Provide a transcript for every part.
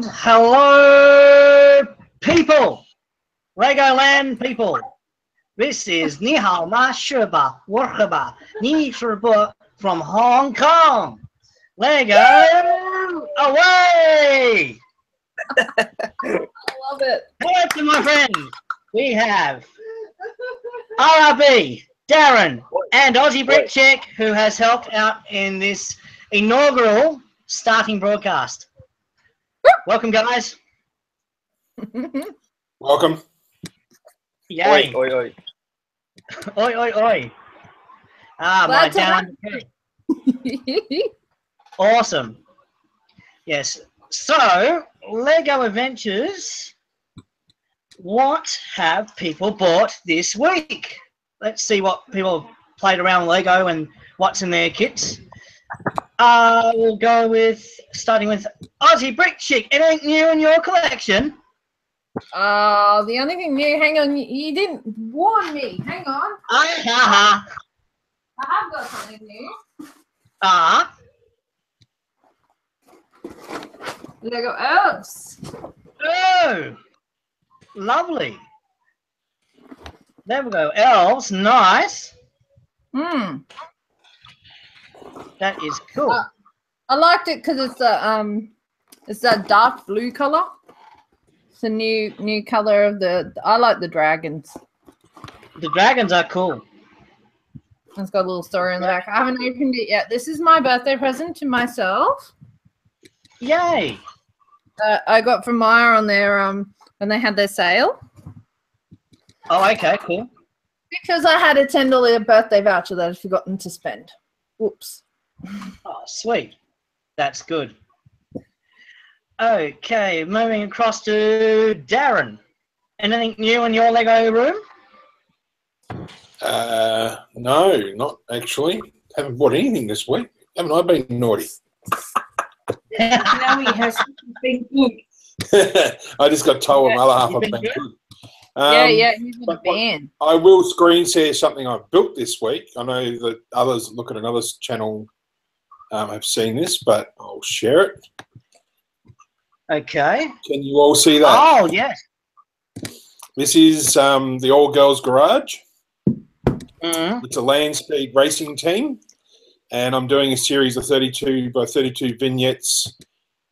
Hello, people, Legoland people. This is Ni Hao Ma Sheba Warhaba Ni Sheba from Hong Kong. Lego away! I love it. Hello to my friends. We have RRB, Darren, and Aussie Brick Check, who has helped out in this inaugural starting broadcast. Welcome, guys. Welcome. Yay. Oi, oi, oi. Oi, oi, oi. Ah, my Glad to down. Awesome. Yes. So, Lego Adventures, what have people bought this week? Let's see what people have played around Lego and what's in their kits. We'll go with, starting with Aussie Brick Chick. Anything new in your collection? The only thing new, hang on, you didn't warn me. Hang on. I have got something new. Lego Elves. Oh, lovely. There we go. Elves, nice. That is cool. I liked it because it's that dark blue color. It's a new color of the. I like the dragons. The dragons are cool. It's got a little story in the back. I haven't opened it yet. This is my birthday present to myself. Yay! I got from Myer on their when they had their sale. Oh, okay, cool. Because I had a $10 birthday voucher that I'd forgotten to spend. Whoops. Oh, sweet. That's good. Okay, moving across to Darren. Anything new in your Lego room? No, not actually. Haven't bought anything this week. Haven't I been naughty? Now he has been good. I just got told my other half You've I've been been good? good. Yeah, he's in a band. I will screen share something I built this week. I know that others look at another channel have seen this, but I'll share it. Okay. Can you all see that? Oh, yes. This is the All Girls Garage. Mm-hmm. It's a land speed racing team, and I'm doing a series of 32 by 32 vignettes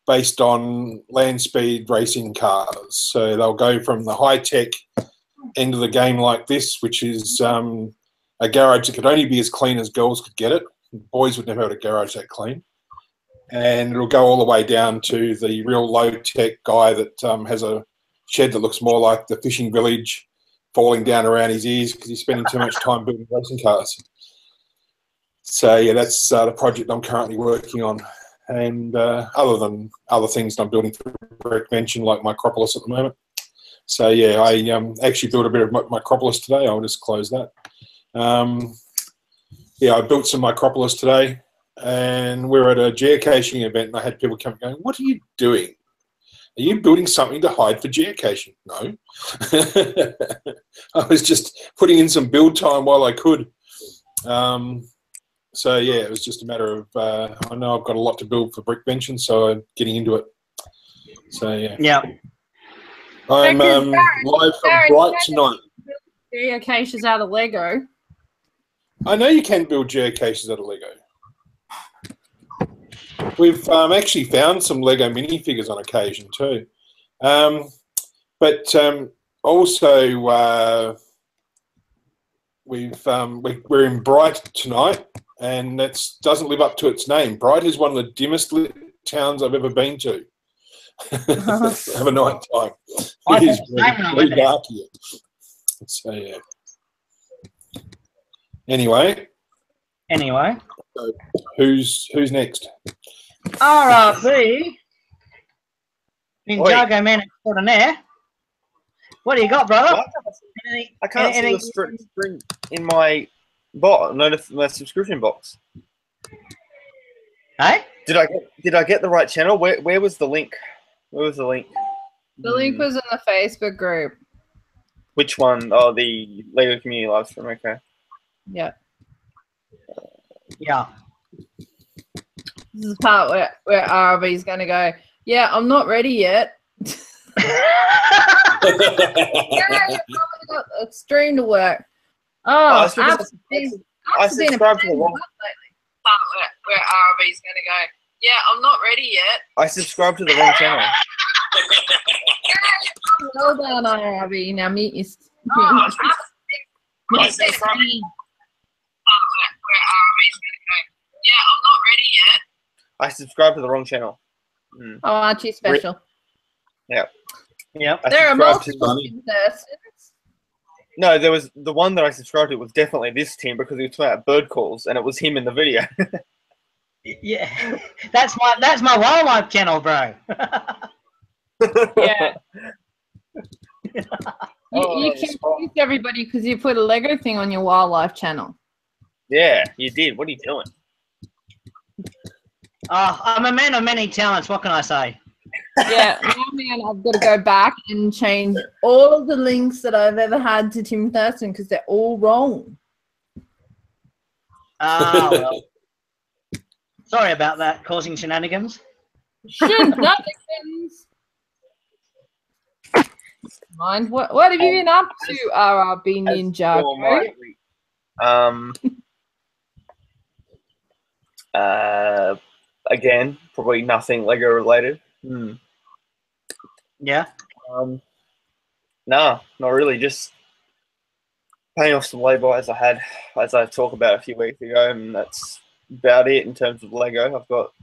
based on land speed racing cars. So they'll go from the high-tech end of the game like this, which is a garage that could only be as clean as girls could get it. Boys would never have a garage that clean. And it'll go all the way down to the real low-tech guy that has a shed that looks more like the fishing village falling down around his ears because he's spending too much time building racing cars. So, yeah, that's the project I'm currently working on. And other than other things that I'm building for Brick Mention, like Micropolis at the moment. So, yeah, I actually built a bit of Micropolis today. I'll just close that. Yeah, I built some Micropolis today, and we're at a geocaching event, and I had people come going, "What are you doing? Are you building something to hide for geocaching?" No. I was just putting in some build time while I could. So, yeah, it was just a matter of, I know I've got a lot to build for Brick Mention, so I'm getting into it. So, yeah. Yeah. I'm live from Bright tonight. Geocaches out of Lego. I know you can build geocaches out of Lego. We've actually found some Lego minifigures on occasion too. But also we're in Bright tonight, and that doesn't live up to its name. Bright is one of the dimmest lit towns I've ever been to. Have a night time. It is really dark here. So, yeah. Anyway. So who's next? RRB. Ninjago Man Extraordinaire. What do you got, brother? I can't see the string in my my subscription box. Hey? Did I get the right channel? Where was the link? Where was the link? The link was in the Facebook group. Which one? Oh, the Lego Community Live stream. Okay. Yeah. Yeah. This is the part where RB is going to go, Yeah, I'm not ready yet. Yeah, you've probably got a stream to work. Oh, it's because I subscribed to the wrong. Where RB's gonna go. Yeah, I'm not ready yet. I subscribed to the wrong channel. Well done, RB. Now meet your. I subscribed to the wrong channel. Mm. Oh, aren't you special? Yep. There are subscribed multiple persons. No, there was the one that I subscribed to was definitely this Tim because he was talking about bird calls and it was him in the video. Yeah, that's my wildlife channel, bro. Yeah. Oh, you confused everybody because you put a Lego thing on your wildlife channel. Yeah, you did. What are you doing? I'm a man of many talents. What can I say? Yeah, now, man, I've got to go back and change all of the links that I've ever had to Tim Thurston because they're all wrong. Well, sorry about that, causing shenanigans. Shenanigans. Mind what have you been up to, RRB Ninja? Again, probably nothing Lego related. Yeah. No, not really. Just paying off some lay-bys I had, as I talked about a few weeks ago, and that's about it in terms of Lego. I've got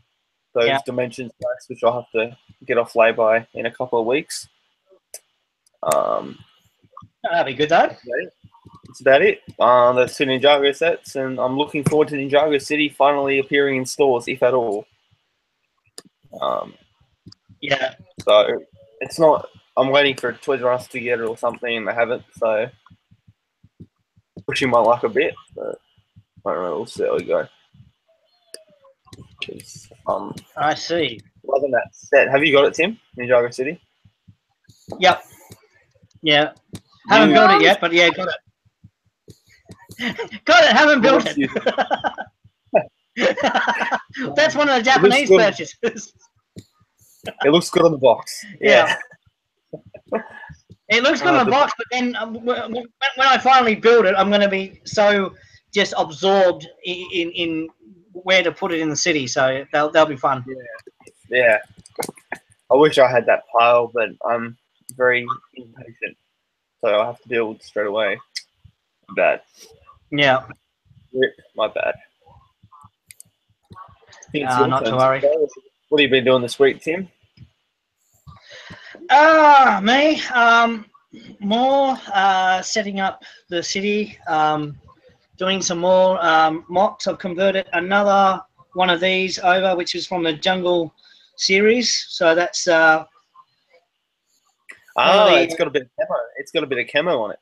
those Dimensions packs, which I'll have to get off lay-by in a couple of weeks. That'd be good, though. That's about it. The two Ninjago sets, and I'm looking forward to Ninjago City finally appearing in stores, if at all. Yeah. So it's not. I'm waiting for Toys R Us to get it or something, and they haven't. So pushing my luck a bit, but I don't know. We'll see how we go. I see. Other than that set, have you got it, Tim? Ninjago City. Yep. Yeah. Haven't built it yet, but yeah, got it. Got it. Haven't built it. That's one of the Japanese purchases. It looks good on the box. Yeah. It looks good on the box, but then when I finally build it, I'm going to be so just absorbed in where to put it in the city. So they'll be fun. Yeah. I wish I had that pile, but I'm very impatient, so I'll have to build straight away. Bad. Yeah. My bad. Not to worry. What have you been doing this week, Tim? Me. More setting up the city. Doing some more mocks. I've converted another one of these over, which is from the Jungle series. So that's. It's got a bit of camo. It's got a bit of camo on it.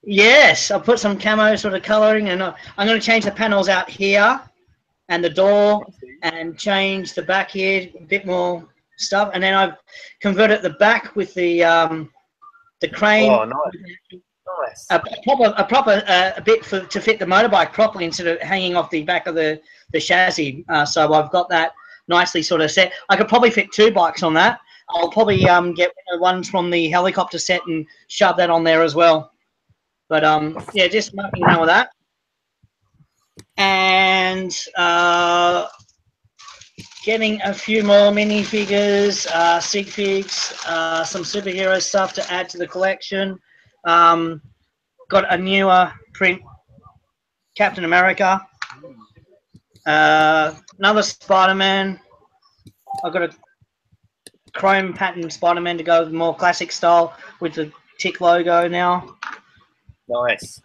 Yes, I put some camo sort of colouring, and I'm going to change the panels out here, and the door, and change the back here, a bit more stuff, and then I've converted the back with the crane. Oh, nice. A proper bit to fit the motorbike properly instead of hanging off the back of the chassis. So I've got that nicely sort of set. I could probably fit 2 bikes on that. I'll probably get ones from the helicopter set and shove that on there as well. But yeah, just marking around with that. And getting a few more minifigures, sig figs, some superhero stuff to add to the collection. Got a newer print Captain America. Another Spider-Man. I've got a chrome pattern Spider-Man to go with more classic style with the tick logo now. Nice.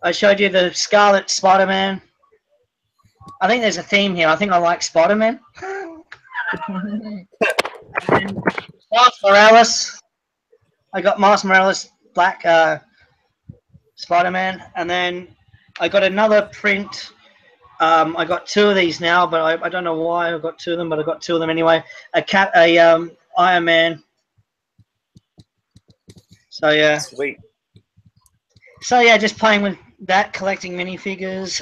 I showed you the Scarlet Spider-Man. I think there's a theme here. I think I like Spider-Man. Miles Morales. I got Miles Morales black Spider-Man, and then I got another print. I got 2 of these now, but I don't know why I got 2 of them, but I got 2 of them anyway. Iron Man. So yeah. Sweet. So yeah, just playing with that, collecting minifigures.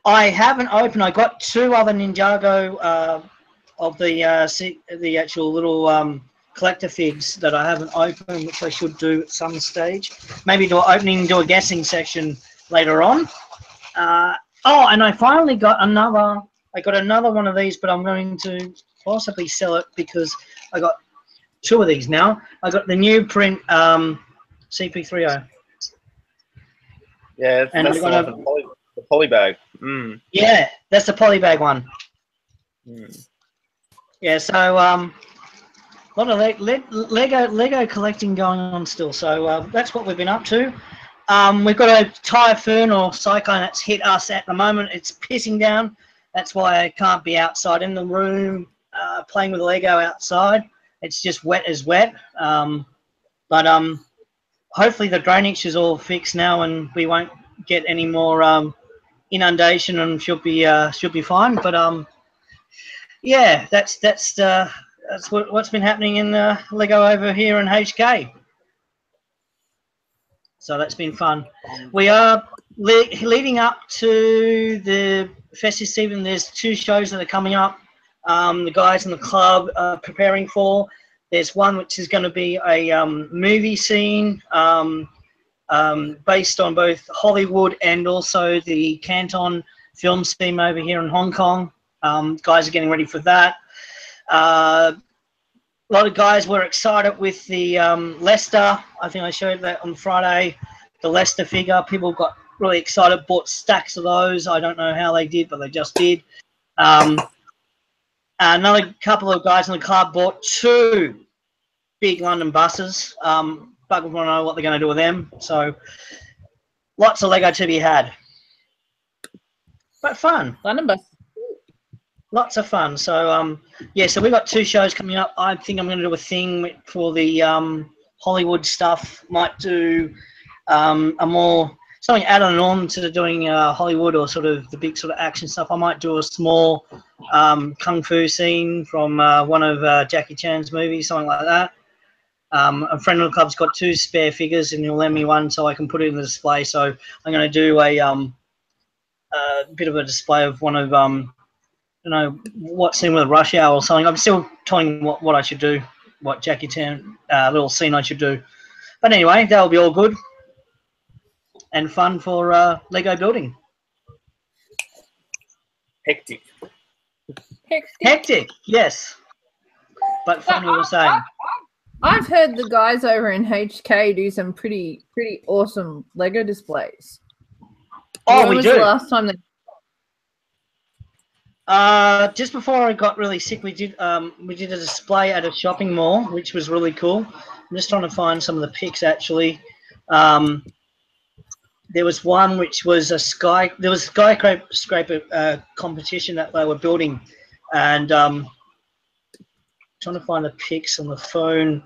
I haven't opened. I got 2 other Ninjago of the the actual little collector figs that I haven't opened, which I should do at some stage. Maybe do a guessing section later on. Oh, and I finally got another. I got another one of these, but I'm going to possibly sell it because I got 2 of these now. I got the new print CP30. Yeah, And that's we're gonna- the poly bag. Mm. Yeah, that's the polybag one. Mm. Yeah, so a lot of Lego collecting going on still. So that's what we've been up to. We've got a typhoon or cyclone that's hit us at the moment. It's pissing down. That's why I can't be outside in the room playing with Lego outside. It's just wet as wet. But hopefully the drainage is all fixed now and we won't get any more inundation and should be fine. But yeah, that's what's been happening in Lego over here in HK. So that's been fun. We are leading up to the festive season. There's 2 shows that are coming up. The guys in the club are preparing for. There's one which is going to be a movie scene based on both Hollywood and also the Canton film scene over here in Hong Kong. Guys are getting ready for that. A lot of guys were excited with the Leicester. I think I showed that on Friday. The Leicester figure. People got really excited, bought stacks of those. I don't know how they did, but they just did. Another couple of guys in the club bought 2 big London buses. Buggers want to know what they're going to do with them. So lots of Lego to be had. But fun. London bus. Lots of fun. So yeah, so we've got 2 shows coming up. I think I'm going to do a thing for the Hollywood stuff. Might do a more something added on to doing Hollywood or sort of the big sort of action stuff. I might do a small kung fu scene from one of Jackie Chan's movies, something like that. A friend of the club's got 2 spare figures and he'll lend me one so I can put it in the display. So I'm going to do a bit of a display of one of you know, what scene with Rush Hour or something. I'm still telling what I should do, what Jackie Chan little scene I should do. But anyway, that'll be all good and fun for Lego building. Hectic. Hectic, yes. But fun, you were saying. I've heard the guys over in HK do some pretty awesome Lego displays. Oh, When we was do. the last time they... Just before I got really sick, we did a display at a shopping mall, which was really cool. I'm just trying to find some of the pics actually. There was one which was a skyscraper competition that they were building, and trying to find the pics on the phone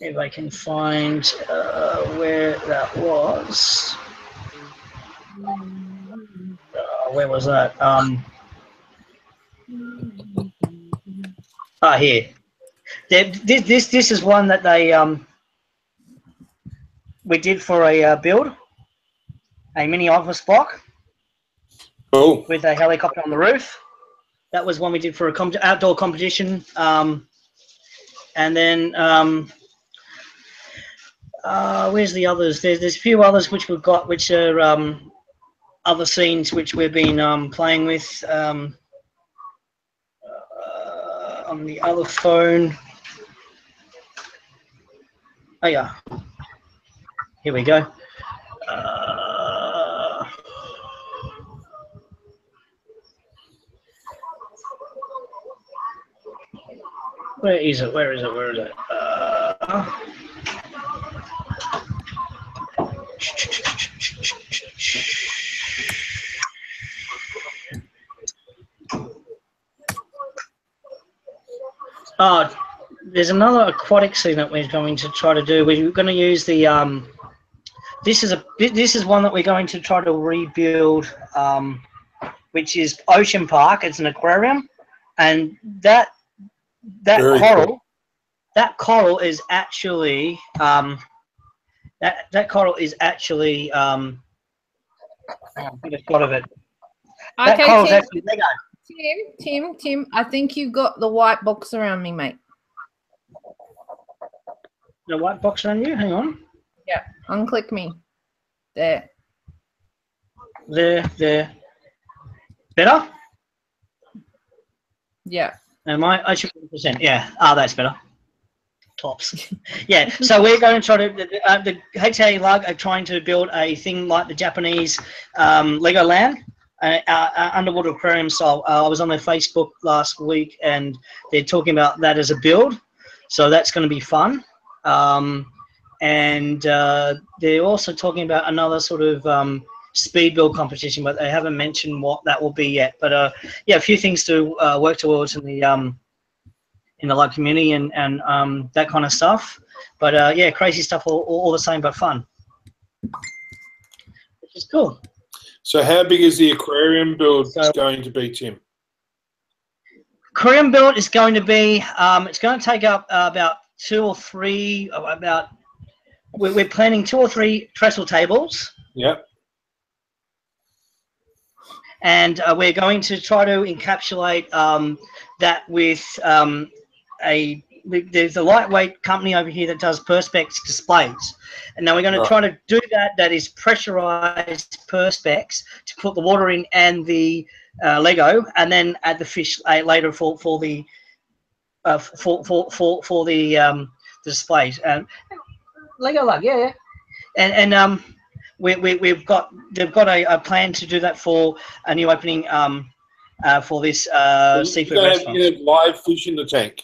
if I can find where that was. Where was that? Here. This is one that they we did for a build, a mini office block Cool. with a helicopter on the roof. That was one we did for a outdoor competition. And then where's the others? There's a few others which we've got, which are other scenes which we've been playing with on the other phone. Oh yeah, here we go. Where is it? Where is it? Where is it? Oh, there's another aquatic scene that we're going to try to do. We're going to use the this is one that we're going to try to rebuild, which is Ocean Park. It's an aquarium, and that Very coral, cool. that coral is actually that coral is actually I just thought of it. That Okay, coral is Tim, actually Lego. Tim, I think you've got the white box around me, mate. The white box on you? Hang on. Yeah, unclick me. There. There. Better? Yeah. Am I should be %. Yeah. That's better. Tops. Yeah. So we're going to try to the HA Lug are trying to build a thing like the Japanese Legoland, underwater aquarium style. I was on their Facebook last week, and they're talking about that as a build. So that's going to be fun. And they're also talking about another sort of speed build competition, but they haven't mentioned what that will be yet. But yeah, a few things to work towards in the Lug community and that kind of stuff. But yeah, crazy stuff all the same, but fun, which is cool. So how big is the aquarium build going to be, Tim? Aquarium build is going to be, it's going to take up about 2 or 3, we're planning 2 or 3 trestle tables. Yep. And we're going to try to encapsulate that with there's a lightweight company over here that does Perspex displays. And now we're going to try to do that is pressurized Perspex to put the water in and the Lego, and then add the fish later for the displays. Lego Lug, yeah. And they've got a plan to do that for a new opening for this seafood restaurant. You have live fish in the tank.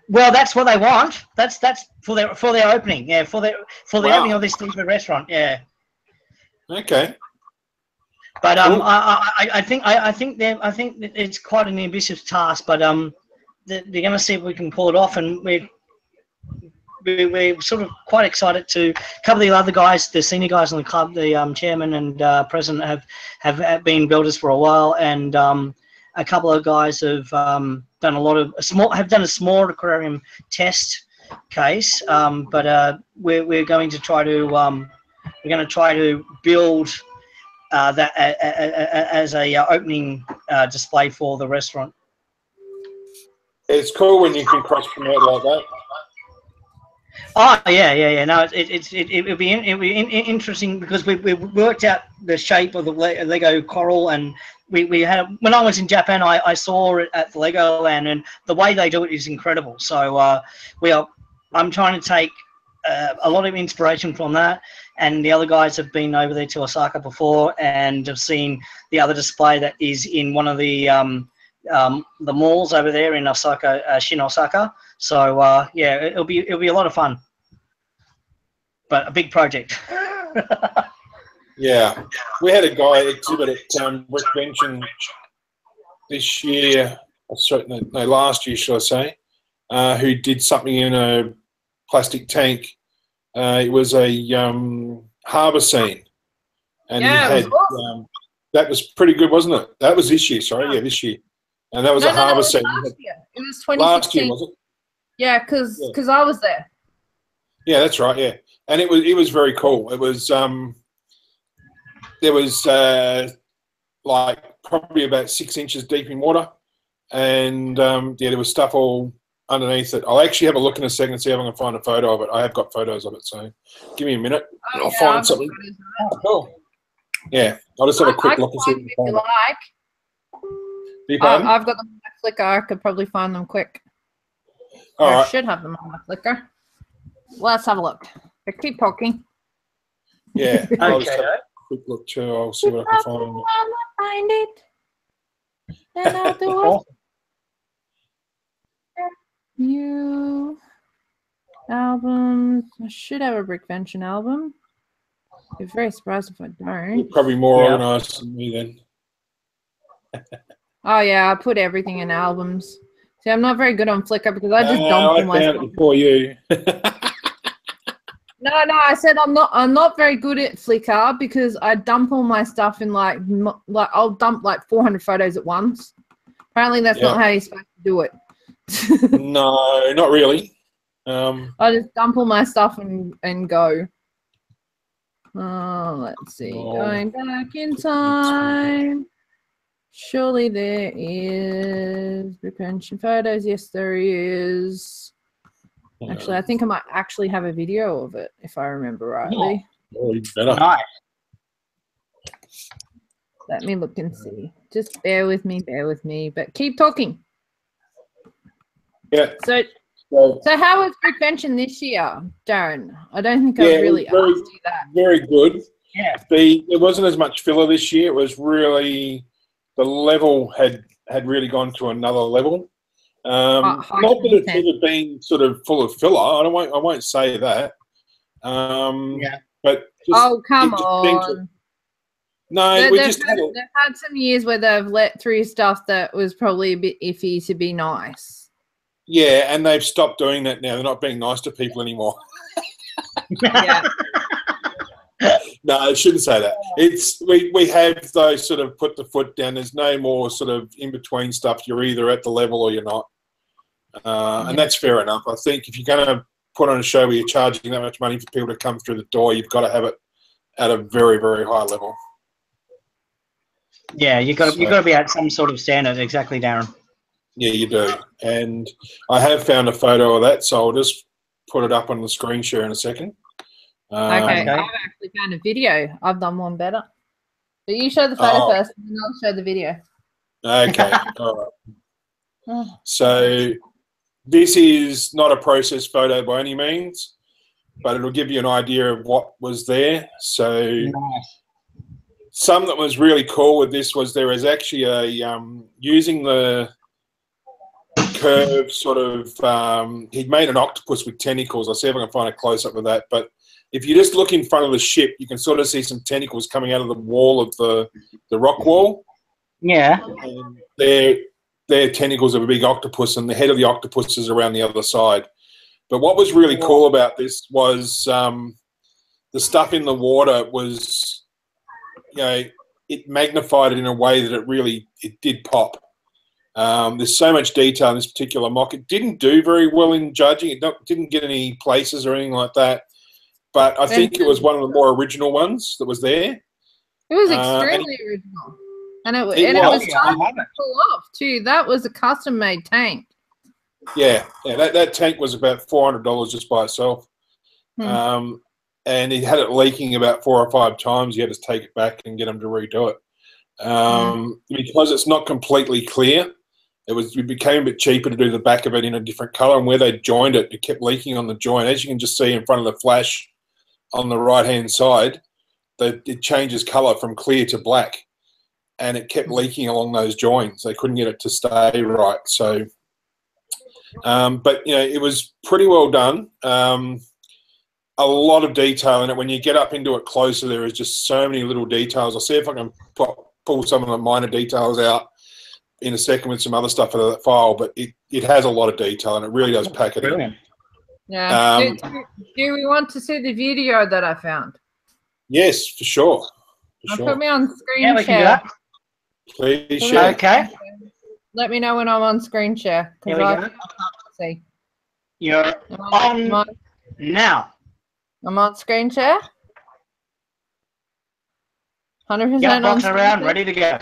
Well, that's what they want. That's for their opening. Yeah, for the opening of this seafood restaurant. Yeah. Okay. But Cool. I think it's quite an ambitious task. But they're going to see if we can pull it off, and we're sort of quite excited to. A couple of the other guys, the senior guys in the club, the chairman and president, have been builders for a while, and a couple of guys have done a small aquarium test case. But we're going to try to build that as a opening display for the restaurant. It's cool when you can cross promote like that. Oh yeah. No, it'll be interesting because we worked out the shape of the Lego coral, and we had, when I was in Japan, I saw it at the Legoland, and the way they do it is incredible. So I'm trying to take a lot of inspiration from that, and the other guys have been over there to Osaka before and have seen the other display that is in one of the malls over there in Osaka, Shin Osaka. So yeah, it'll be a lot of fun, but a big project. Yeah, we had a guy exhibit at Brickvention this year, last year, should I say, who did something in a plastic tank. It was a harbour scene, and Yeah, he had awesome. that was pretty good, wasn't it? That was this year, sorry, yeah, this year, and that was a harbour scene. Last year. It was 2016. Last year, was it? Yeah, because I was there. Yeah, that's right. Yeah, and it was very cool. It was there was like probably about 6 inches deep in water, and there was stuff all underneath it. I'll actually have a look in a second and see if I can find a photo of it. I have got photos of it, so give me a minute. I'll find something. Oh, cool. Yeah, I'll just have a quick look and see if you like. Do you pardon? I've got them on my Flickr. I could probably find them quick. All right. I should have them on my Flickr. Let's have a look. I keep talking. Yeah, I'll Okay. just have a quick look too. I'll see what I can find. I'll find it. Then I'll do it. New albums. I should have a Brickvention album. I'd be very surprised if I You're don't. probably more Yeah. organised than me then. Oh yeah, I put everything in albums. See, I'm not very good on Flickr because I just dump all my I found stuff. it before you. No, I said I'm not very good at Flickr because I dump all my stuff in like I'll dump like 400 photos at once. Apparently that's not how you're supposed to do it. No, not really. I just dump all my stuff and go. Let's see. Oh. Going back in time. Surely there is retention photos. Yes, there is. Actually, I think I might actually have a video of it if I remember rightly. Oh, even better. Nice. Let me look and see. Just bear with me, but keep talking. Yeah. So how was prevention this year, Darren? I don't think I've really asked you that. Very good. Yeah. There wasn't as much filler this year. It was really, the level had really gone to another level. Not that it's ever been sort of full of filler. I won't say that. But just, come on. No, they've had some years where they've let through stuff that was probably a bit iffy to be nice. Yeah, and they've stopped doing that now. They're not being nice to people anymore. Yeah. No, I shouldn't say that. It's we have those sort of put the foot down. There's no more sort of in between stuff. You're either at the level or you're not, and that's fair enough. I think if you're going to put on a show where you're charging that much money for people to come through the door, you've got to have it at a very, very high level. Yeah, you've got to be at some sort of standard. Exactly, Darren. Yeah, you do. And I have found a photo of that, so I'll just put it up on the screen share in a second. Okay, I've actually found a video. I've done one better. But you show the photo first, and then I'll show the video. Okay, all right. So this is not a processed photo by any means, but it'll give you an idea of what was there. So some that was really cool with this was there is actually a using the curve sort of he'd made an octopus with tentacles. I'll see if I can find a close-up of that. But if you just look in front of the ship, you can sort of see some tentacles coming out of the wall of the rock wall. Yeah. And they're tentacles of a big octopus, and the head of the octopus is around the other side. But what was really cool about this was the stuff in the water was, it magnified it in a way that it did pop. There's so much detail in this particular mock. It didn't do very well in judging. It didn't get any places or anything like that. But I think it was one of the more original ones that was there. It was extremely original. And it was tough to pull off, too. That was a custom-made tank. Yeah, that tank was about $400 just by itself. And he had it leaking about 4 or 5 times. You had to take it back and get him to redo it. Because it's not completely clear, it became a bit cheaper to do the back of it in a different colour. And where they joined it, it kept leaking on the joint. As you can just see in front of the flash on the right-hand side, it changes colour from clear to black. And it kept leaking along those joints. They couldn't get it to stay right. So, but, it was pretty well done. A lot of detail in it. When you get up into it closer, there is just so many little details. I'll see if I can pull some of the minor details out in a second with some other stuff out of that file, but it has a lot of detail, and it really does pack it in. Yeah. Do we want to see the video that I found? Yes, for sure. Put me on screen share. We can do that. Please share. Okay. Let me know when I'm on screen share. Here we go. See. You're on now. I'm on screen share. 100% Yep, on rocking screen around, share. ready to go.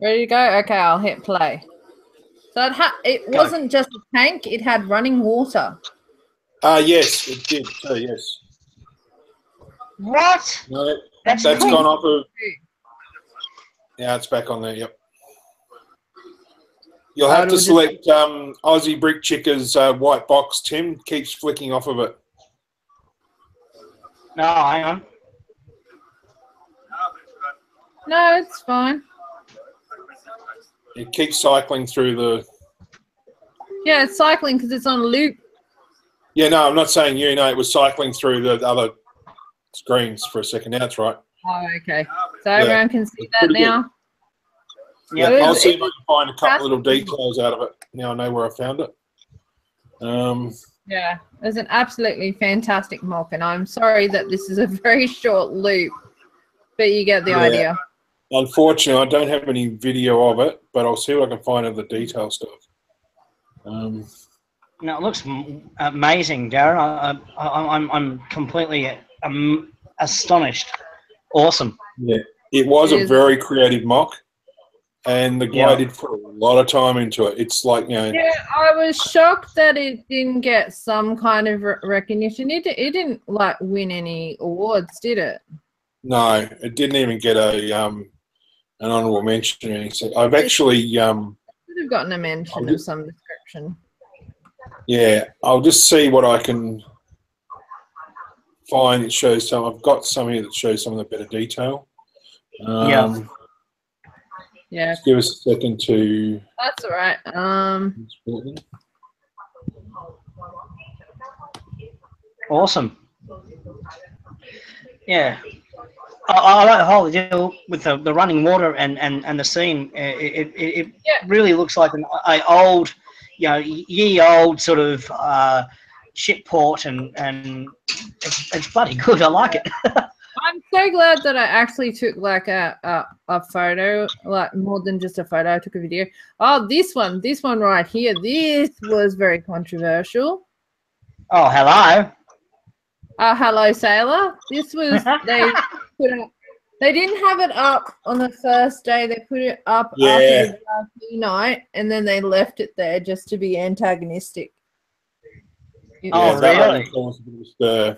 Ready to go? Okay, I'll hit play. So it wasn't just a tank, it had running water. Yes, it did too, yes. What? No, That's that's cool. gone off of... Yeah, it's back on there, yep. You'll have to select Aussie Brick Chicker's white box, Tim. Keeps flicking off of it. No, hang on. No, it's fine. It keeps cycling through the... Yeah, it's cycling because it's on a loop. Yeah, no, I'm not saying you. No, it was cycling through the other screens for a second. Now it's right. Oh, okay. So everyone can see that now? Yeah, I'll see if I can find a couple little details out of it. Now I know where I found it. Yeah, it's an absolutely fantastic mock, and I'm sorry that this is a very short loop, but you get the idea. Unfortunately, I don't have any video of it, but I'll see what I can find of the detail stuff. No, it looks amazing, Darren. I'm completely astonished. Awesome. Yeah, it was a very creative mock. and the guy Yeah. did put a lot of time into it. It's like, you know, Yeah, I was shocked that it didn't get some kind of recognition. It didn't like win any awards, did it? no, it didn't even get a an honourable mention or anything. I've actually Could have gotten a mention of some description. yeah, I'll just see what I can find that shows some. I've got some here that shows some of the better detail. Yeah. Yeah, Just give us a second to. that's all right. Awesome. Yeah. I like the whole deal with the running water and the scene. It Yeah. really looks like an old, you know, ye old sort of ship port, and it's bloody good. I like it. I'm so glad that I actually took like a photo, like more than just a photo. I took a video. Oh, this one right here. This was very controversial. Oh, hello. Hello, Sailor. This was they put up. They didn't have it up on the first day. They put it up after the VIP night, and then they left it there just to be antagonistic. Oh, that one really? caused a bit of stir.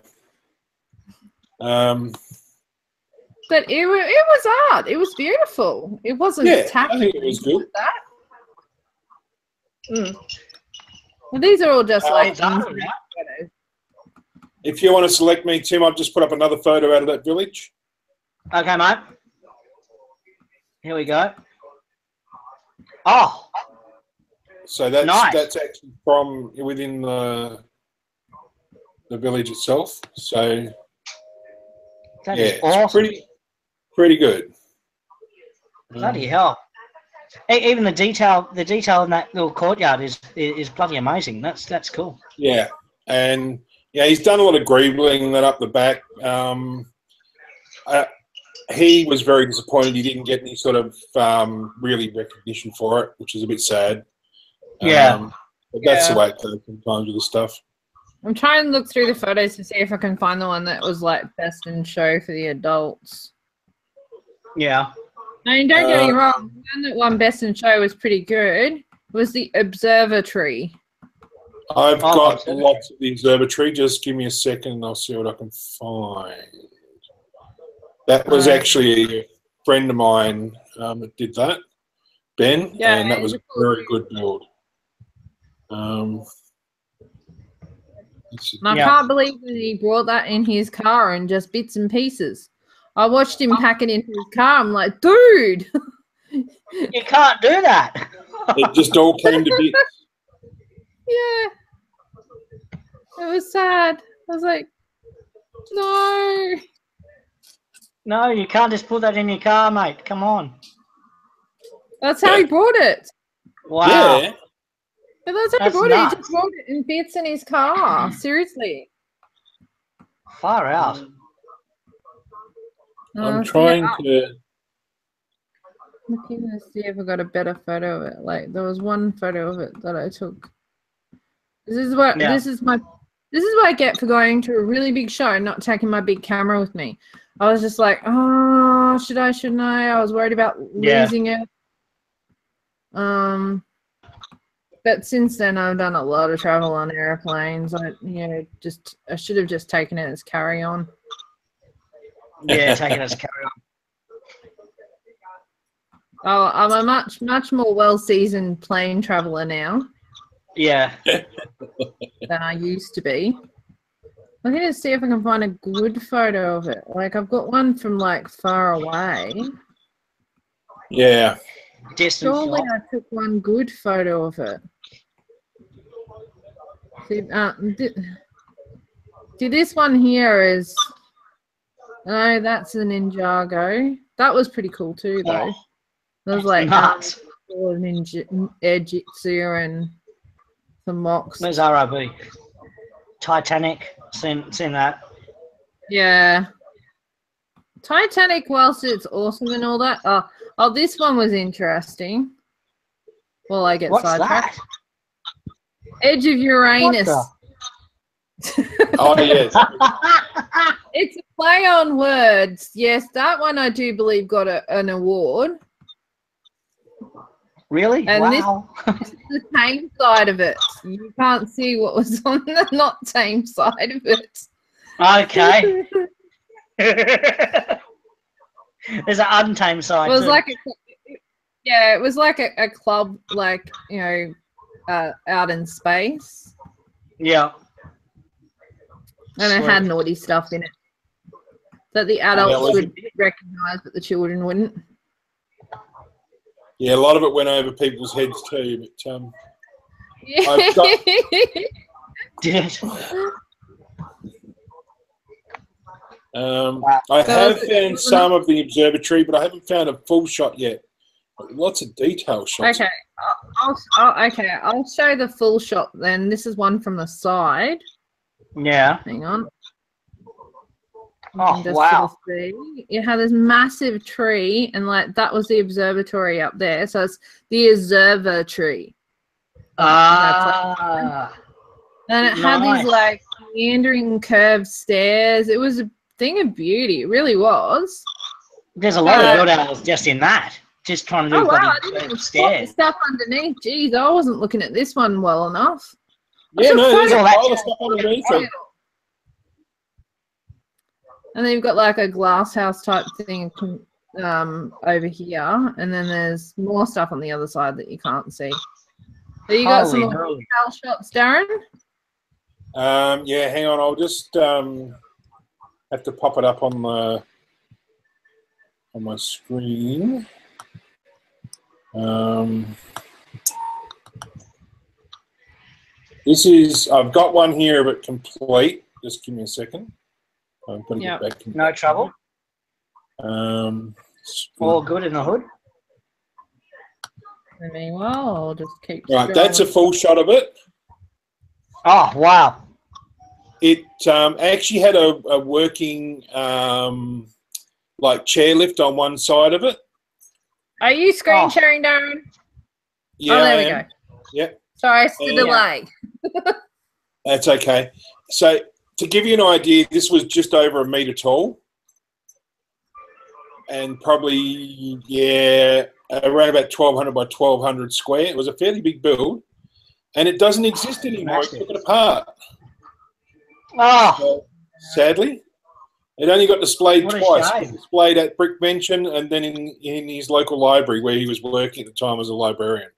But it was art. It was beautiful. It wasn't Yeah, tacky. I think it was good. Well, these are all just like it's art, photos. If you want to select me, Tim, I've just put up another photo out of that village. Okay, mate. Here we go. Oh, So that's Nice. that's actually from within the village itself. So that yeah, is it's awesome. pretty good. Bloody hell! Even the detail in that little courtyard is bloody amazing. That's cool. Yeah, and yeah, he's done a lot of greebling that up the back. He was very disappointed he didn't get any sort of really recognition for it, which is a bit sad. Yeah. But that's the way it goes sometimes with the stuff. I'm trying to look through the photos to see if I can find the one that was like best in show for the adults. Yeah. I mean, don't get me wrong. The one that won best in show was pretty good. Was the observatory. I've Oh, got observatory. lots of the observatory. Just give me a second and I'll see what I can find. That was actually a friend of mine that did that, Ben, Yeah, and that was a very good build. And I Yeah. can't believe that he brought that in his car in just bits and pieces. I watched him pack it into his car. I'm like, dude. You can't do that. It just all came to bits. Yeah. It was sad. I was like, no. No, you can't just put that in your car, mate. Come on. That's how he brought it. Wow. Yeah. But that's how That's he brought it. He nuts. just brought it in bits in his car. Seriously. Far out. I'm trying to. Looking to see if I got a better photo of it. Like there was one photo of it that I took. This is what this is what I get for going to a really big show and not taking my big camera with me. I was just like, oh, should I, shouldn't I? I was worried about losing it. But since then I've done a lot of travel on airplanes. I should have just taken it as carry on. Yeah, take it as a carry on. Oh, I'm a much more well-seasoned plane traveler now Yeah. than I used to be. I'm going to see if I can find a good photo of it. Like, I've got one from, like, far away. Yeah. Distance. Surely I took one good photo of it. See, this one here is... No, that's an Ninjago. That was pretty cool, too, though. There was, like, nuts. Ninjutsu and some mocks. Where's RIB? Titanic. Seen that. Yeah. Titanic, whilst it's awesome and all that. Oh, this one was interesting. Well, I get What's sidetracked. that? Edge of Uranus. Oh, yes. It's a play on words. Yes, that one I do believe got an award. Really? And Wow. this is the tame side of it. You can't see what was on the not tame side of it. Okay. There's an untamed side It was too. like it was like a club, like, you know, out in space, Yeah. and it had naughty stuff in it that the adults was- would recognise, but the children wouldn't. Yeah, a lot of it went over people's heads too. But Yeah. I've got- Did it? I have found some of the observatory, but I haven't found a full shot yet. Lots of detail shots. Okay, I'll show the full shot then. This is one from the side. Yeah. Hang on. You Oh, can just wow. sort of see. It had this massive tree, and like that was the observatory up there. So it's the observatory. Ah. And it had Nice. these like meandering curved stairs. It was a thing of beauty. It really was. There's a lot of build outs just in that. Just trying to do Oh wow! I bloody didn't even spot the stairs. stuff underneath. Jeez, I wasn't looking at this one well enough. Yeah, no, there's a all pile of that- stuff underneath it. And then you've got like a glass house type thing over here, and then there's more stuff on the other side that you can't see. So you got some Holy more moly. detail shots, Darren? Yeah, hang on. I'll just have to pop it up on my screen. This is. I've got one here, but complete. Just give me a second. I'm going to Yep. get back. No trouble. All good in the hood. And meanwhile, I'll just keep Right, that's a scrolling. full shot of it. Oh, wow. It actually had a working like chairlift on one side of it. Are you screen Oh. sharing, Darren? Yeah, Oh, there I we am. go. Yep. Sorry, it's the Yeah. delay. That's okay. So to give you an idea, this was just over 1 metre tall. And probably, around about 1,200 by 1,200 square. It was a fairly big build. And it doesn't exist anymore. It took it apart, Oh, sadly. It only got displayed What a twice. It shame. was displayed at Brickvention and then in his local library where he was working at the time as a librarian.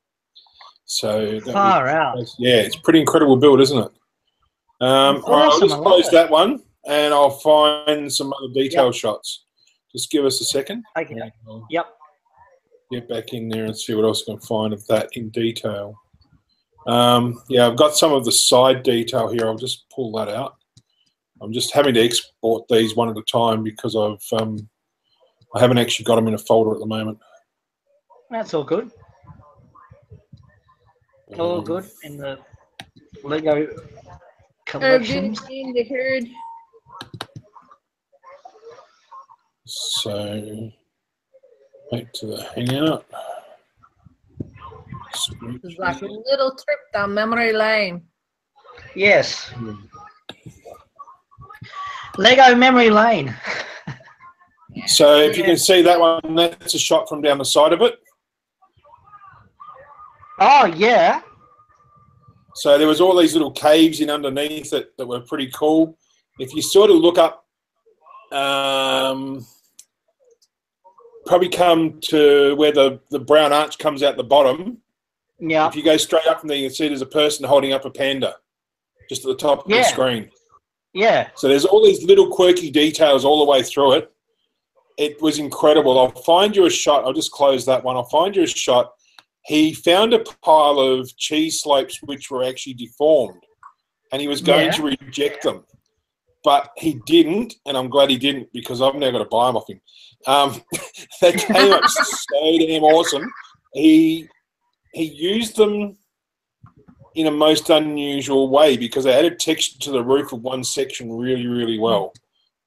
So that far out. yeah, it's a pretty incredible build, isn't it? All right, I'll awesome, just I love close it. that one and I'll find some other detail shots. Just give us a second. Okay. And I'll Yep. get back in there and see what else I can find of that in detail. Yeah, I've got some of the side detail here. I'll just pull that out. I'm just having to export these one at a time because I haven't actually got them in a folder at the moment. That's all good. All good in the Lego collections. In the herd. So back to the Hangout. It's like a little trip down memory lane. Yes. Lego Memory Lane. So if you can see that one, that's a shot from down the side of it. Oh, yeah. So there was all these little caves in underneath it that were pretty cool. If you sort of look up, probably come to where the brown arch comes out the bottom. Yeah. If you go straight up from there, you can see there's a person holding up a panda just at the top of the screen. Yeah. So there's all these little quirky details all the way through it. It was incredible. I'll find you a shot. I'll just close that one. I'll find you a shot. He found a pile of cheese slopes which were actually deformed, and he was going to reject them. But he didn't, and I'm glad he didn't because I've now got to buy them off him. They came up so damn awesome. He used them in a most unusual way because they added texture to the roof of one section really, really well.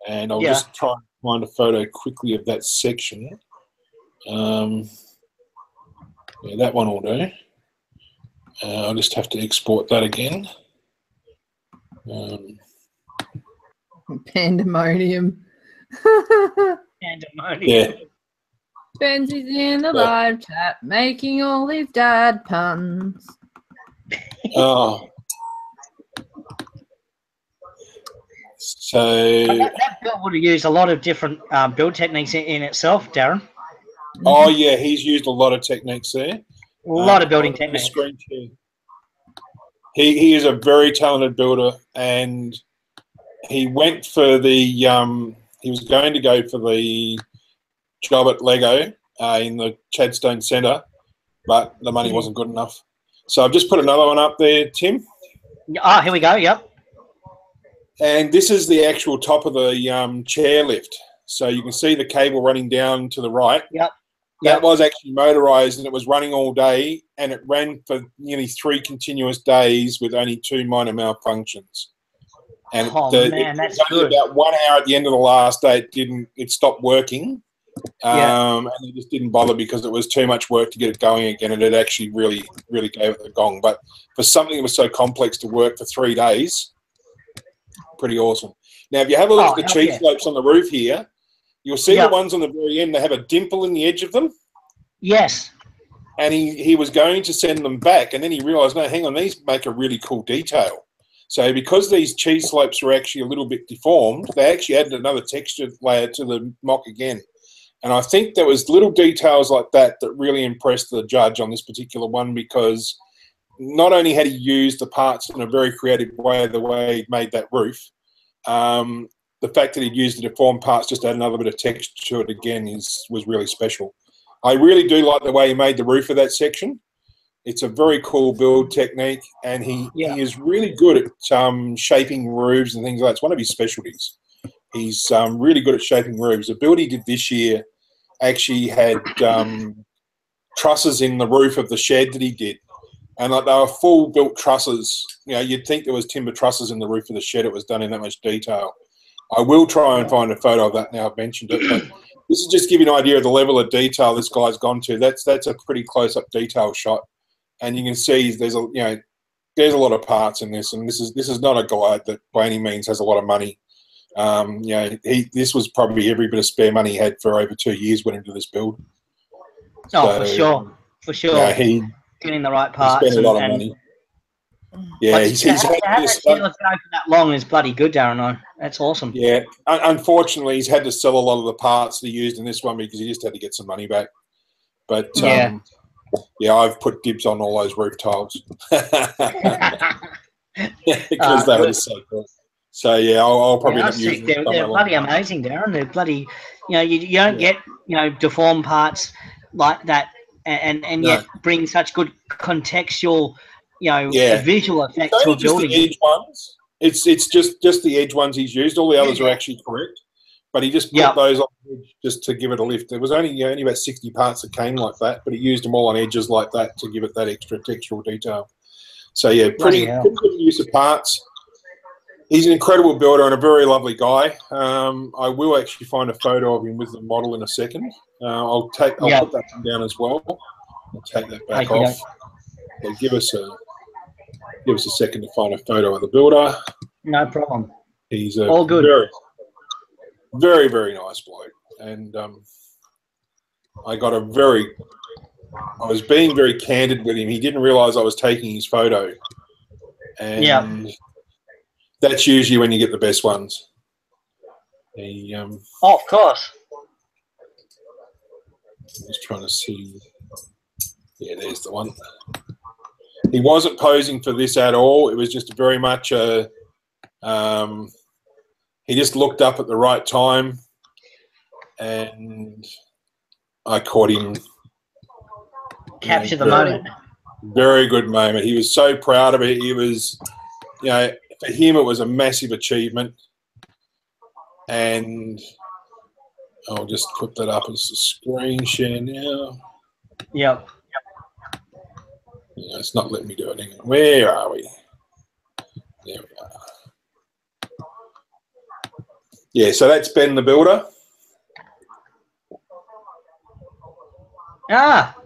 And I'll just try and find a photo quickly of that section. Yeah, that one will do. I'll just have to export that again. Pandemonium. Pandemonium. Yeah. Benzie's in the live chat making all these dad puns. Oh. So that build would have used a lot of different build techniques in itself, Darren. oh yeah, he's used a lot of techniques there. A lot of building techniques. He is a very talented builder, and he went for the he was going to go for the job at Lego in the Chadstone Centre, but the money wasn't good enough. So I've just put another one up there, Tim. Ah, here we go. Yep. And this is the actual top of the chairlift. So you can see the cable running down to the right. Yep. That was actually motorized, and it was running all day, and it ran for nearly 3 continuous days with only 2 minor malfunctions. And that's good. About 1 hour at the end of the last day, it stopped working. And it just didn't bother because it was too much work to get it going again, and it actually really, really gave it the gong. But for something that was so complex to work for 3 days, pretty awesome. Now, if you have a look at the cheese slopes on the roof here, you'll see the ones on the very end, they have a dimple in the edge of them. Yes. And he was going to send them back, and then he realised, no, hang on, these make a really cool detail. So because these cheese slopes were actually a little bit deformed, they actually added another texture layer to the mock again. And I think there was little details like that that really impressed the judge on this particular one, because not only had he used the parts in a very creative way, the way he made that roof, the fact that he'd used the deformed parts just to add another bit of texture to it again was really special. I really do like the way he made the roof of that section. It's a very cool build technique, and he is really good at shaping roofs and things like that. It's one of his specialties. He's really good at shaping roofs. The build he did this year actually had trusses in the roof of the shed that he did. And like, they were full built trusses. You know, you'd think there was timber trusses in the roof of the shed. It was done in that much detail. I will try and find a photo of that now I've mentioned it. But this is just giving you an idea of the level of detail this guy's gone to. That's a pretty close-up detail shot. And you can see there's a lot of parts in this. And this is not a guy that by any means has a lot of money. This was probably every bit of spare money he had for over 2 years went into this build. Oh, so, for sure. Yeah, he getting the right parts. He spent a lot of money. Yeah, he's had this for that long is bloody good, Darren. That's awesome. Yeah, unfortunately, he's had to sell a lot of the parts that he used in this one because he just had to get some money back. But I've put dibs on all those roof tiles because they were just so cool. So yeah, I'll probably end up using them. They're bloody amazing, Darren. They're bloody, you don't get deformed parts like that, and yet bring such good contextual, visual effect to a building. The edge ones. It's just the edge ones he's used. All the others are actually correct, but he just put those on the edge just to give it a lift. There was only about 60 parts that came like that, but he used them all on edges like that to give it that extra textural detail. So yeah, pretty good use of parts. He's an incredible builder and a very lovely guy. I will actually find a photo of him with the model in a second. I'll put that one down as well. I'll take that back off. So give us a second to find a photo of the builder. No problem. He's all good. Very, very, very nice bloke. And I was being very candid with him. He didn't realise I was taking his photo. And that's usually when you get the best ones. Of course. I was trying to see. Yeah, there's the one. He wasn't posing for this at all. It was just very much he just looked up at the right time, and I caught him. Capture the moment. Very good moment. He was so proud of it. He was, for him, it was a massive achievement. And I'll just put that up as a screen share now. Yep. It's not letting me do it. Hang on. Where are we? There we are. Yeah, so that's Ben the Builder. Ah.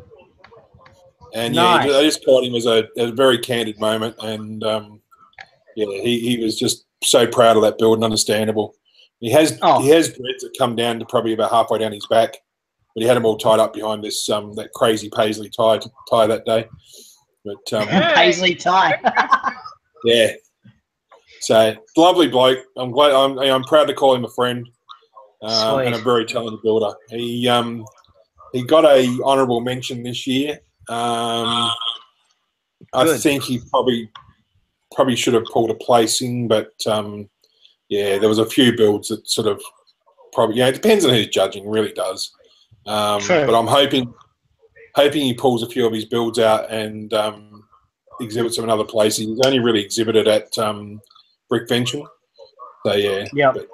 And nice. I just caught him as a very candid moment, and he was just so proud of that build and understandable. He has dreads that come down to probably about halfway down his back, but he had them all tied up behind this that crazy paisley tie that day. But Paisley tie. yeah, so lovely bloke. I'm glad. I'm proud to call him a friend, and a very talented builder. He got a honourable mention this year. I think he probably should have pulled a placing, but yeah, there was a few builds that sort of probably, it depends on who's judging, really does. But I'm hoping he pulls a few of his builds out and exhibits them in other places. He's only really exhibited at Brickvention. So yeah, but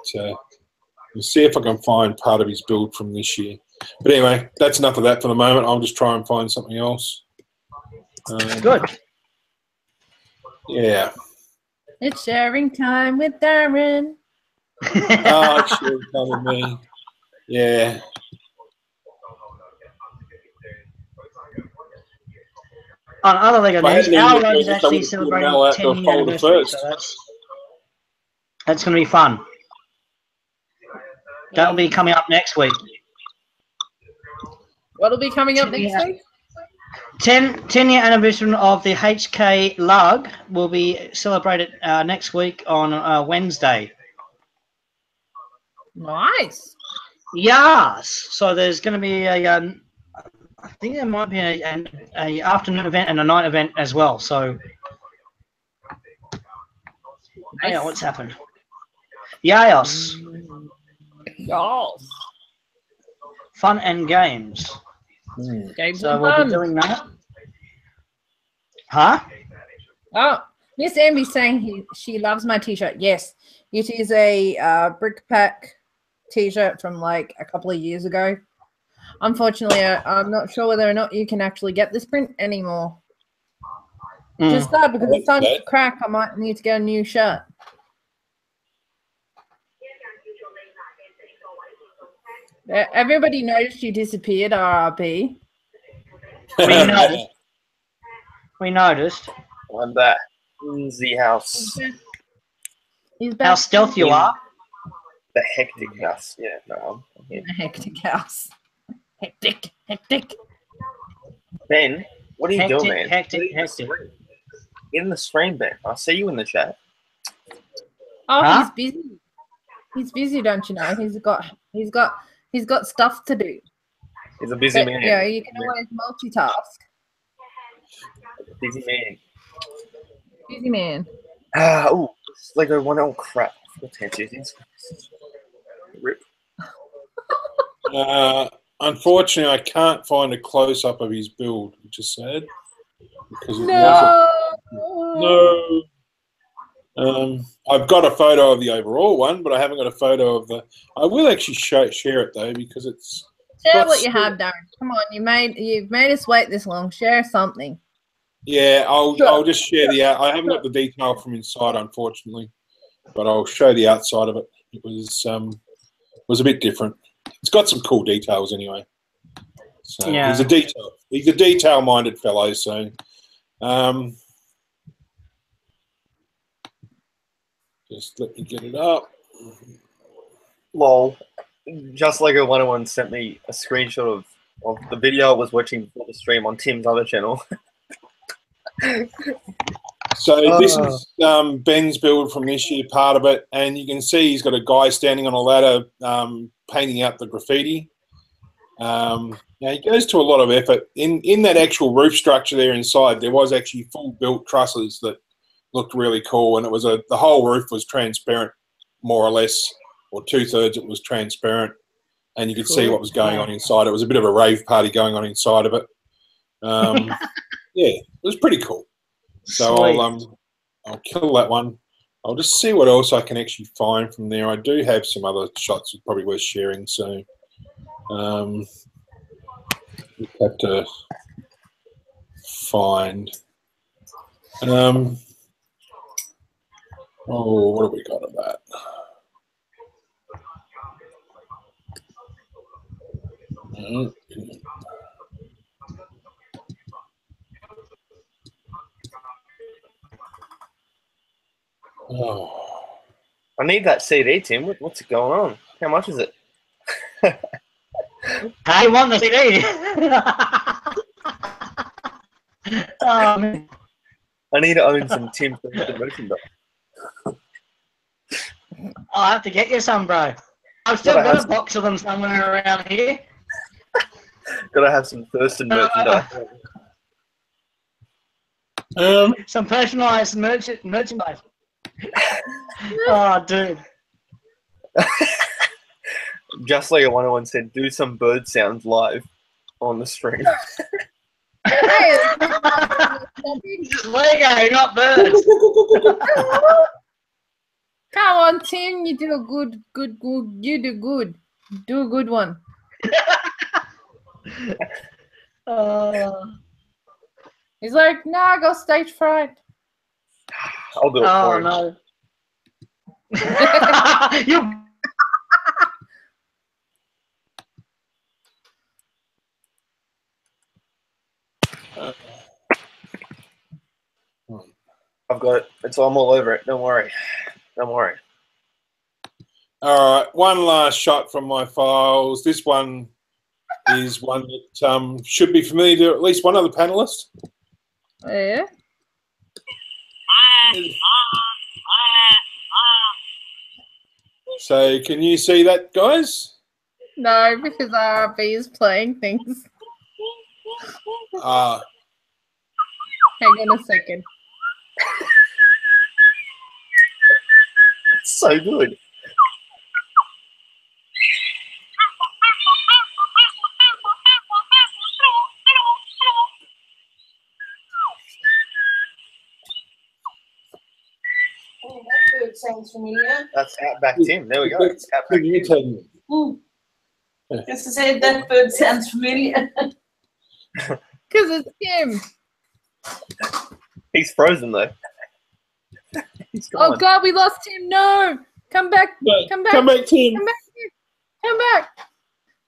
we'll see if I can find part of his build from this year. But anyway, that's enough of that for the moment. I'll just try and find something else. Good. Yeah. It's sharing time with Darren. Oh, it's sharing time with me. Yeah. On other Lego news, our Lego is actually celebrating 10-year anniversary, so that's going to be fun. That'll be coming up next week. What'll be coming up next week? 10-year anniversary of the HK Lug will be celebrated next week on Wednesday. Nice. Yes. So there's going to be I think there might be a afternoon event and a night event as well. So Nice. yeah, what's happened? Yes. Yes. Fun and games. Games So and we'll fun. be doing that. Huh? Oh, Miss Amy's saying she loves my t-shirt. Yes, it is a Brick Pack t-shirt from like a couple of years ago. Unfortunately, I'm not sure whether or not you can actually get this print anymore. Just because it's starting to crack, I might need to get a new shirt. Everybody noticed you disappeared, RRP. We noticed. I'm back in the house. He's back. How stealthy you are. The hectic house. Yeah, no, I'm here. The hectic house. Hectic. Ben, what are you doing, man? Hectic. Get in the stream, Ben. I see you in the chat. Oh, Huh? he's busy. He's busy, don't you know? He's got stuff to do. He's a busy man. Yeah, you can always multitask. Busy man. Busy man. Oh, Lego one. Oh crap! What's these? Rip. Unfortunately, I can't find a close-up of his build, which is sad. Because it No. I've got a photo of the overall one, but I haven't got a photo of the. I will actually share it though, because it's. Share what you have, Darren. Come on, you've made us wait this long. Share something. Yeah, I'll just share I haven't got the detail from inside, unfortunately, but I'll show the outside of it. It was a bit different. It's got some cool details anyway. So yeah. He's a detail-minded fellow. So, just let me get it up. Lol. Just Lego 101 sent me a screenshot of the video I was watching before the stream on Tim's other channel. So this is Ben's build from this year, part of it, and you can see he's got a guy standing on a ladder painting out the graffiti. Now he goes to a lot of effort. In that actual roof structure there inside, there was actually full built trusses that looked really cool, and it was the whole roof was transparent, more or less, or 2/3 it was transparent, and you could see what was going on inside. It was a bit of a rave party going on inside of it. Yeah, it was pretty cool. So I'll kill that one. I'll just see what else I can actually find from there. I do have some other shots that's probably worth sharing. So have to find. Oh, what have we got of that? Oh. I need that CD, Tim. What's going on? How much is it? How do you want the CD? Oh, man. I need to own some Tim Thurston merchandise. I'll have to get you some, bro. I've still Gotta got have a box of them somewhere around here. Gotta have some Thurston merchandise. Some personalised merchandise. Oh, dude. Just like a 101 said, do some bird sounds live on the stream. This is Lego, not birds. Come on, Tim. You do a good. You do good. Do a good one. He's like, nah, I got stage fright. I'll do it Oh, for him. no. You. I've got it. I'm all over it. Don't worry. Don't worry. All right, one last shot from my files. This one is one that should be familiar to at least one other panelist. Yeah. So can you see that, guys? No, because RB is playing things. Uh, Hang on a second. It's so good. Oh, that bird sounds familiar. That's Outback Tim. There we go. It's Outback can you Tim. tell me? Ooh. As I said, that bird sounds familiar. Because it's Tim. He's frozen though. He's Oh gone. God, we lost him. No, come back. Come back. Come back, Tim. Come back. Come back.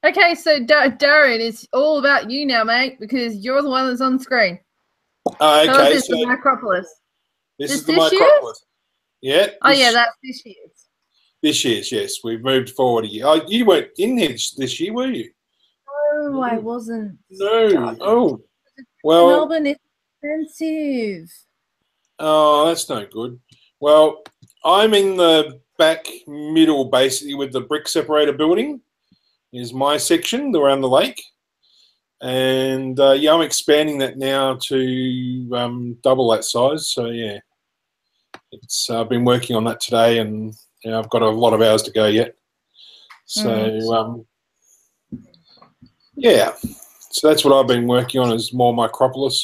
Okay, so Darren, it's all about you now, mate, because you're the one that's on screen. Tell us Okay, this, so the Micropolis. this Is is the this year's? Micropolis. Yeah. Oh this- yeah, that's this year's. This year's, yes. We've moved forward a year. Oh, you weren't in this year, were you? No, I wasn't. No. Oh. Well, Melbourne is expensive. oh, that's no good. Well, I'm in the back middle, basically, with the brick separator building. Is my section around the lake. And, yeah, I'm expanding that now to double that size. So, yeah. It's I've been working on that today, and I've got a lot of hours to go yet. So, yeah. So that's what I've been working on, is more Micropolis.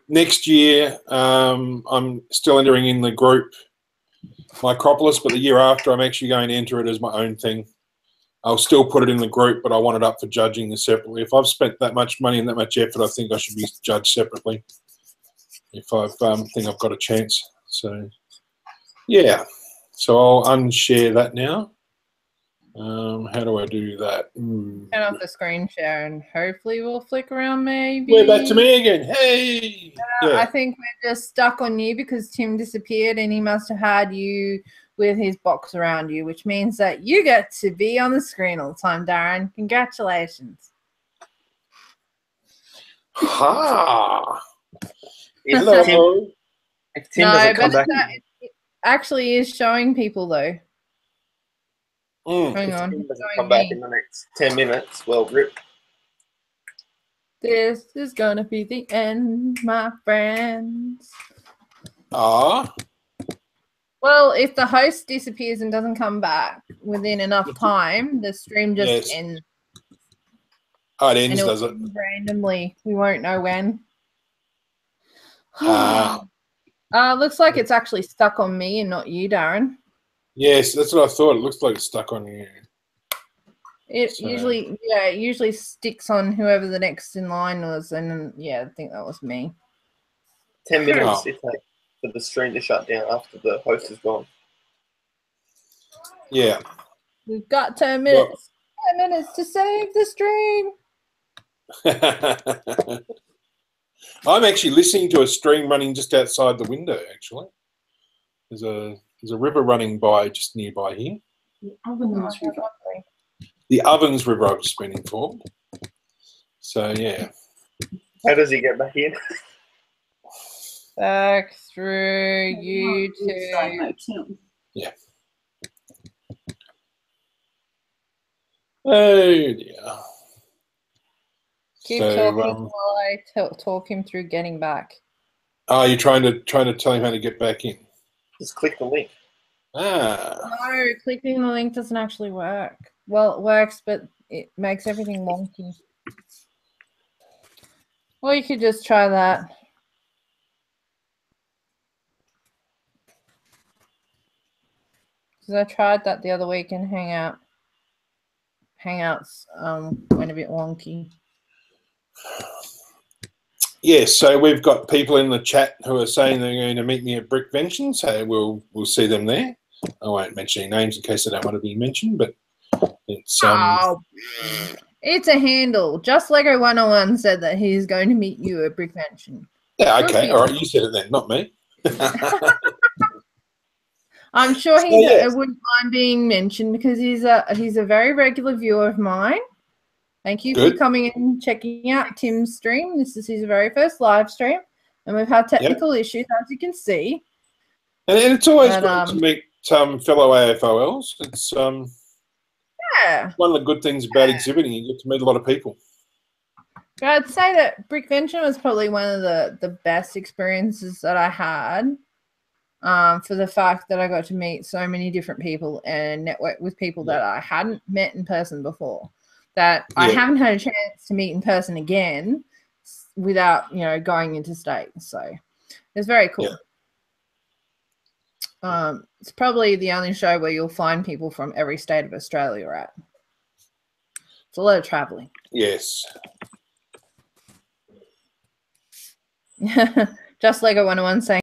Next year, I'm still entering in the group Micropolis, but the year after, I'm actually going to enter it as my own thing. I'll still put it in the group, but I want it up for judging separately. If I've spent that much money and that much effort, I think I should be judged separately if I think I've got a chance. So, yeah. So I'll unshare that now. How do I do that? Turn off the screen share and hopefully we'll flick around maybe. We're back to me again. Hey! I think we're just stuck on you because Tim disappeared and he must have had you with his box around you, which means that you get to be on the screen all the time, Darren. Congratulations. Ha! If Hello. Tim, if Tim doesn't come back, it actually is showing people though. Hang if on. Tim It's doesn't showing come back me. in the next 10 minutes, well, rip. This is gonna be the end, my friends. Ah. Well, if the host disappears and doesn't come back within enough time, the stream just Yes. ends. Oh, it And ends, it'll does it? end randomly. We won't know when. Ah. Looks like it's actually stuck on me and not you, Darren. Yes, that's what I thought. It looks like it's stuck on you. It So- usually sticks on whoever the next in line was, and then, yeah, I think that was me. 10 minutes Oh. it takes for the stream to shut down after the host is gone. Yeah. We've got 10 minutes. 10 minutes to save the stream. I'm actually listening to a stream running just outside the window, actually. There's a river running by just nearby here. Albanese River. the ovens were rubber spinning for. So yeah. How does he get back in? Back through YouTube. Yeah. Oh dear. Keep talking while I talk him through getting back. Oh, you're trying to tell him how to get back in. Just click the link. Ah. No, clicking the link doesn't actually work. Well, it works, but it makes everything wonky. Or you could just try that. Because I tried that the other week in Hangouts went a bit wonky. Yes, so we've got people in the chat who are saying they're going to meet me at Brickvention, so we'll see them there. I won't mention any names in case they don't want to be mentioned, but it's it's a handle. Just Lego 101 said that he's going to meet you at Brickvention. Yeah, okay, all right, you said it then, not me. I'm sure he wouldn't mind being mentioned because he's a very regular viewer of mine. Thank you for coming and checking out Tim's stream. This is his very first live stream, and we've had technical issues, as you can see. And it's always great to meet fellow AFOLs. It's one of the good things about exhibiting. You get to meet a lot of people. But I'd say that Brickvention was probably one of the best experiences that I had. For the fact that I got to meet so many different people and network with people that I hadn't met in person before, that I haven't had a chance to meet in person again without, going interstate. So it's very cool. Yeah. It's probably the only show where you'll find people from every state of Australia at. It's a lot of traveling. Yes. Just Lego 101 saying,